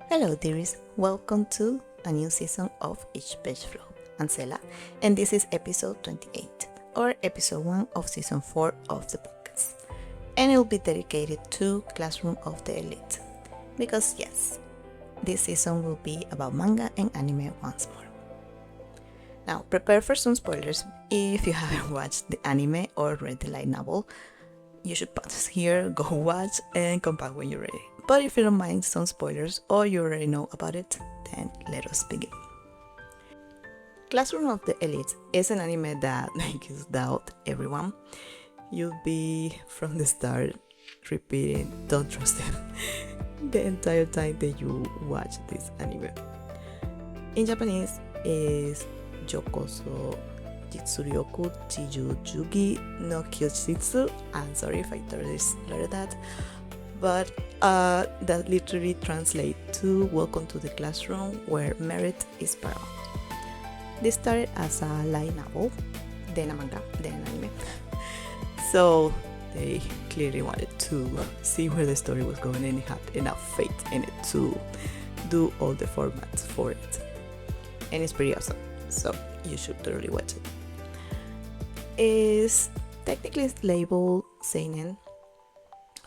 Hello dearies, welcome to a new season of EachPage Flow. I'm Sela, and this is episode 28, or episode 1 of season 4 of the podcast. And it will be dedicated to Classroom of the Elite. Because yes, this season will be about manga and anime once more. Now, prepare for some spoilers. If you haven't watched the anime or read the light novel, you should pause here, go watch, and come back when you're ready. But if you don't mind some spoilers or you already know about it, then let us begin. Classroom of the Elite is an anime that makes doubt everyone. You'll be from the start repeating, don't trust them, the entire time that you watch this anime. In Japanese is Yokoso Jitsuryoku Chiju Jugi no Kyoshitsu. I'm sorry if I slurred that, but that literally translates to welcome to the classroom where merit is paramount. This started as a light novel, then a manga, then an anime. So they clearly wanted to see where the story was going and had enough faith in it to do all the formats for it. And it's pretty awesome, so you should totally watch it. It's technically labeled seinen,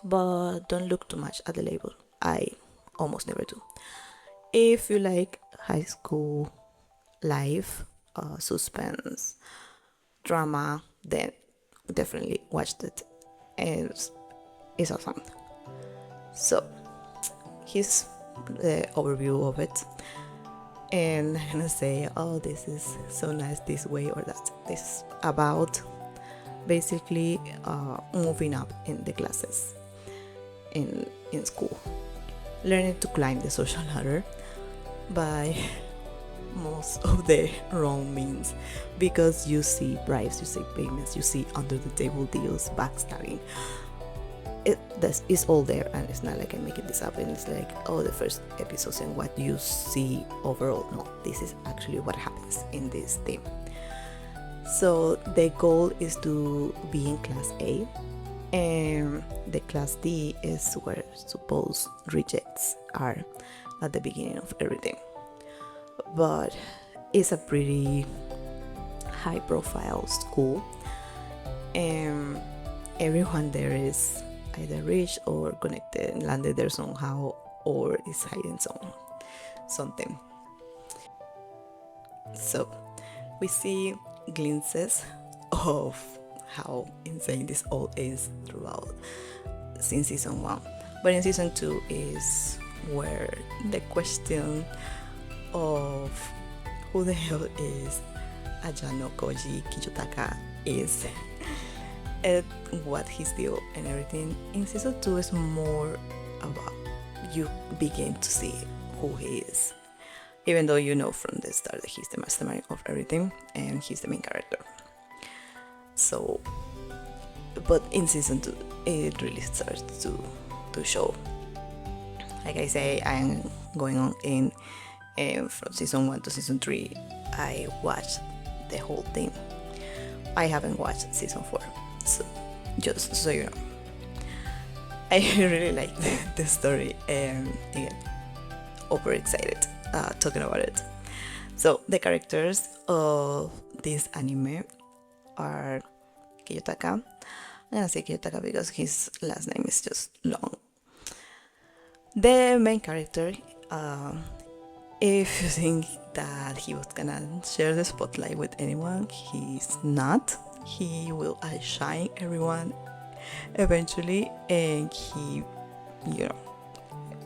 but don't look too much at the label. I almost never do. If you like high school life, suspense, drama, then definitely watch it. It's awesome. So here's the overview of it. And I'm gonna say, oh, this is so nice this way or that. This is about basically moving up in the classes in school, learning to climb the social ladder by most of the wrong means, because you see bribes, you see payments, you see under the table deals, backstabbing. It's all there, and it's not like I'm making this up and it's like, oh, the first episodes and what you see overall. No, this is actually what happens in this theme. So the goal is to be in class A, and the class D is where supposed rejects are at the beginning of everything. But it's a pretty high profile school, and everyone there is either rich or connected, landed there somehow, or is hiding something. So we see glimpses of how insane this all is throughout since season 1. But in season 2 is where the question of who the hell is Ayanokōji Kiyotaka is, and what he's deal and everything. In season 2 is more about you begin to see who he is, even though you know from the start that he's the mastermind of everything and he's the main character. So, but in season 2 it really starts to show. Like I say, I'm going on in from season 1 to season 3. I watched the whole thing. I haven't watched season 4, so just so you know. I really like the story, and again, over excited talking about it. So the characters of this anime are Kiyotaka. I'm gonna say Kiyotaka because his last name is just long. The main character, if you think that he was gonna share the spotlight with anyone, he's not. He will outshine everyone eventually, and he,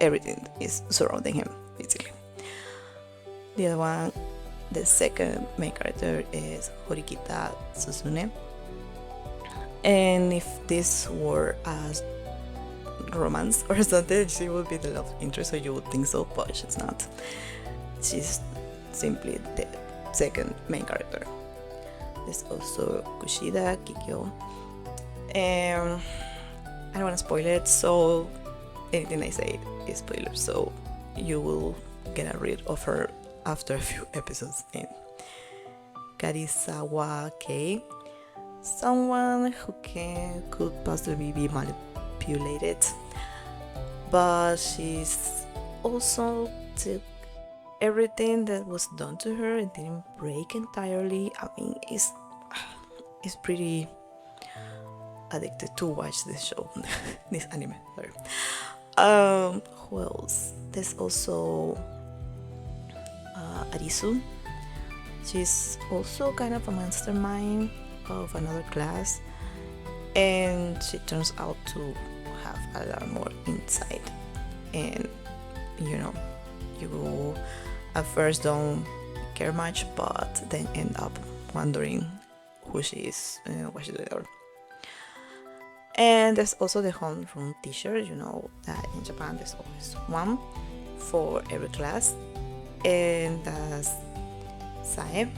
everything is surrounding him basically. The other one, the second main character, is Horikita Susune. And if this were a romance or something, she would be the love interest, so you would think so, but she's not. She's simply the second main character. There's also Kushida Kikyo, and I don't want to spoil it, so anything I say is spoiler, so you will get a read of her after a few episodes in. Karisawa Kei, someone who could possibly be manipulated, but she's also took everything that was done to her and didn't break entirely. I mean, it's pretty addicted to watch this show, this anime. Sorry. Who else? There's also Arisu. She's also kind of a mastermind of another class, and she turns out to have a lot more insight. And you at first don't care much, but then end up wondering who she is and what she's doing. And there's also the homeroom teacher. You know that in Japan there's always one for every class, and that's Sae,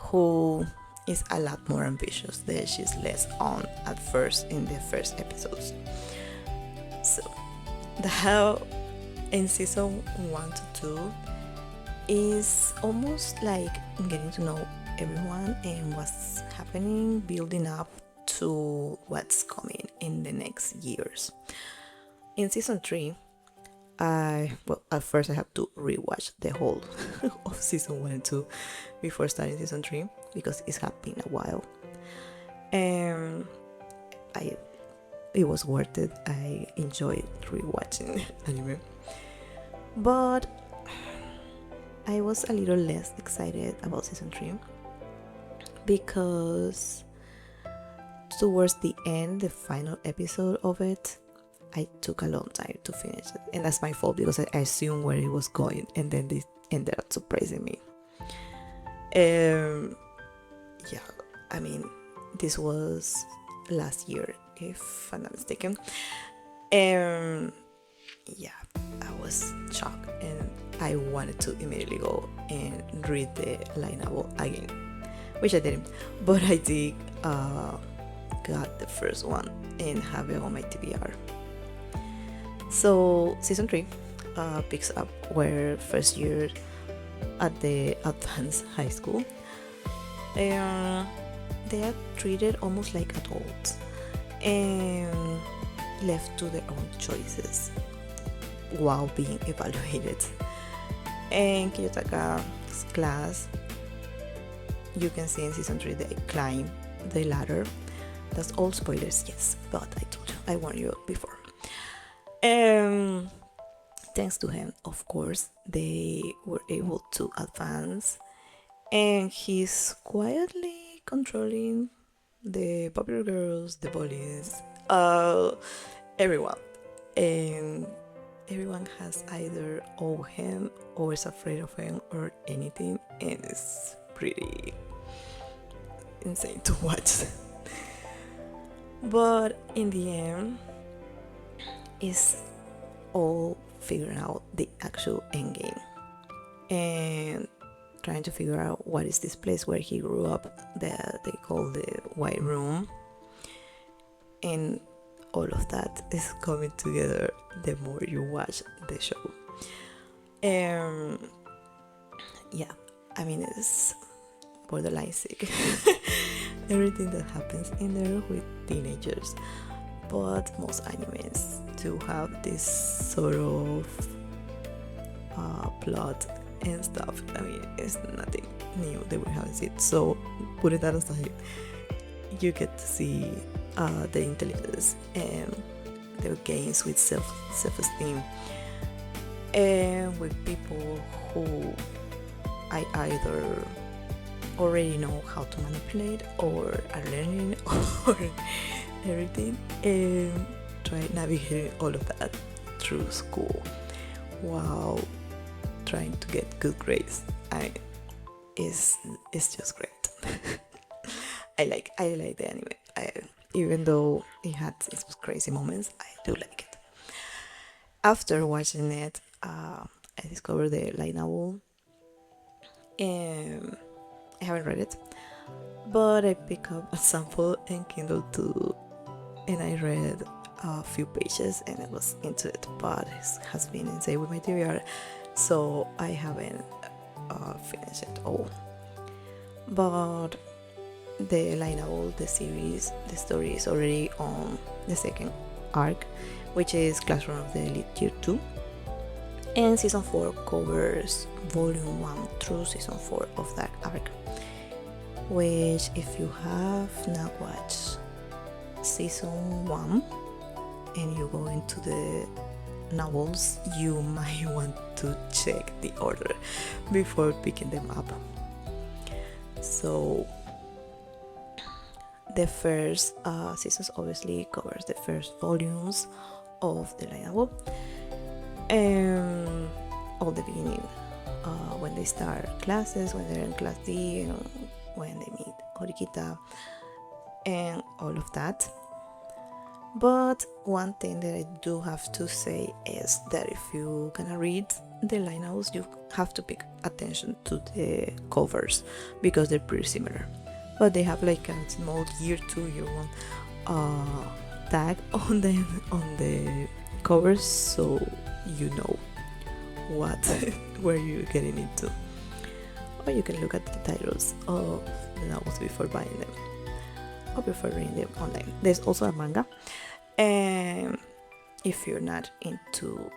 who is a lot more ambitious than she's let on at first in the first episodes. So the in season 1 to 2 is almost like getting to know everyone and what's happening, building up to what's coming in the next years. In season 3, at first I have to rewatch the whole of season 1 and 2 before starting season 3 because it's been a while, and it was worth it. I enjoyed rewatching anime, but I was a little less excited about season 3 because towards the end, the final episode of it, I took a long time to finish it, and that's my fault because I assumed where it was going, and then they ended up surprising me. Yeah, I mean, this was last year, if I'm not mistaken. Yeah, I was shocked, and I wanted to immediately go and read the light novel again, which I didn't, but I did got the first one and have it on my TBR. So season 3 picks up where first year at the advanced high school, and they are treated almost like adults and left to their own choices while being evaluated. And Kiyotaka's class, you can see in season 3 they climb the ladder. That's all spoilers, yes, but I told you, I warned you before. Thanks to him, of course, they were able to advance, and he's quietly controlling the popular girls, the bullies, everyone, and everyone has either owe him or is afraid of him or anything, and it's pretty insane to watch. But in the end, it's all figuring out the actual end game and trying to figure out what is this place where he grew up that they call the White Room, and all of that is coming together the more you watch the show. Yeah, I mean, it's borderline sick. Everything that happens in there with teenagers, but most animes do have this sort of plot and stuff. I mean, it's nothing new that we haven't seen, so putting that aside, you get to see the intelligence and their gains with self-esteem, and with people who I either already know how to manipulate or are learning or everything, and try navigating all of that through school while trying to get good grades. It's just great. I like the anime. Even though it had its crazy moments, I do like it. After watching it, I discovered the light novel, and I haven't read it, but I picked up a sample in Kindle too, and I read a few pages and I was into it, but it has been insane with my TBR, so I haven't finished it all. But the light novel, the series, the story is already on the second arc, which is Classroom of the Elite Year 2, And season 4 covers volume 1 through season 4 of that arc, which if you have not watched season 1 and you go into the novels, you might want to check the order before picking them up. So the first seasons obviously covers the first volumes of the light novel, and all the beginning, when they start classes, when they're in class D, and when they meet Horikita and all of that. But one thing that I do have to say is that if you're gonna read the light novels, you have to pay attention to the covers because they're pretty similar, but they have like a small year 2, year 1 tag on the covers, so you know what where you're getting into. Or you can look at the titles of the novels before buying them or before reading them online. There's also a manga, and if you're not into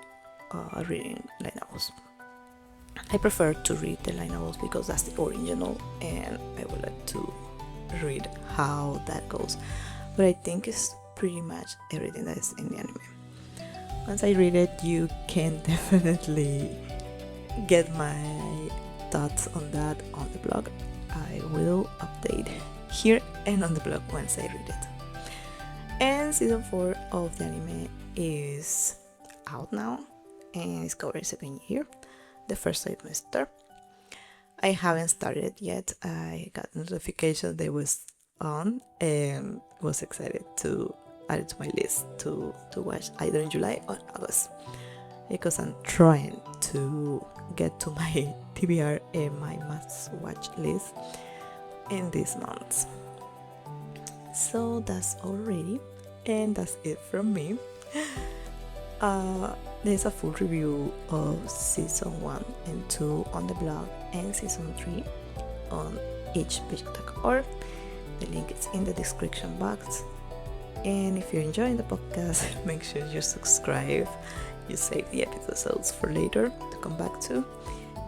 reading light novels, I prefer to read the light novels because that's the original, and I would like to read how that goes. But I think it's pretty much everything that is in the anime. Once I read it, you can definitely get my thoughts on that on the blog. I will update here and on the blog once I read it. And season 4 of the anime is out now, and it's covering 2nd year, the first semester. I haven't started it yet. I got notification that it was on and was excited to add it to my list to watch either in July or August, because I'm trying to get to my TBR and my must watch list in these months. So that's already, and that's it from me. There's a full review of season 1 and 2 on the blog, and season 3 on EachPage.org. The link is in the description box. And if you're enjoying the podcast, make sure you subscribe, you save the episodes for later to come back to,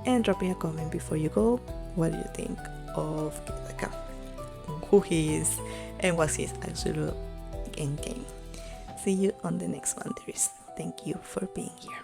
and drop me a comment before you go. What do you think of Kiyotaka? Who he is and what's his actual end game? See you on the next one, dears. Thank you for being here.